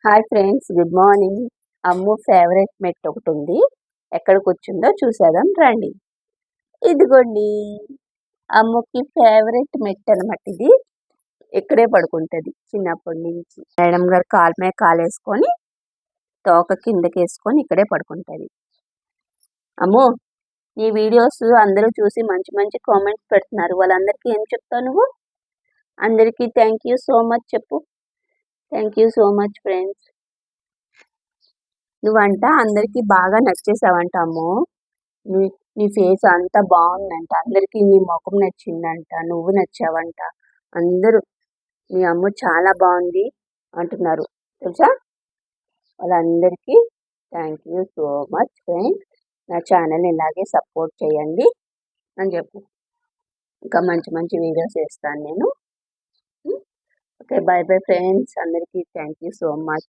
Hi friends, good morning. Ammu favourite మెట్ ఒకటి ఉంది. ఎక్కడ కూర్చుందో చూసేద్దాం రండి. ఇదిగోండి, అమ్ముకి ఫేవరెట్ మెట్ అనమాట ఇది. ఇక్కడే పడుకుంటుంది చిన్నప్పటి నుంచి. మేడం గారు కాలు మీద కాలేసుకొని తోక కిందకి వేసుకొని ఇక్కడే పడుకుంటుంది. అమ్ము, నీ వీడియోస్ అందరూ చూసి మంచి మంచి కామెంట్స్ పెడుతున్నారు. వాళ్ళందరికీ ఏం చెప్తావు నువ్వు? అందరికీ థ్యాంక్ యూ సో మచ్ చెప్పు. Thank you so much friends. నువ్వంట అందరికీ బాగా నచ్చేసావంట అమ్మో. నీ నీ ఫేస్ అంతా బాగుందంట. అందరికీ నీ ముఖం నచ్చిందంట. నువ్వు నచ్చావంట. అందరూ మీ అమ్మ చాలా బాగుంది అంటున్నారు తెలుసా. వాళ్ళందరికీ thank you so much friends. నా ఛానల్ని ఇలాగే సపోర్ట్ చేయండి అని చెప్పు. ఇంకా మంచి మంచి వీడియోస్ వేస్తాను నేను. Okay, bye bye friends. అందరికీ థ్యాంక్ యూ సో మచ్.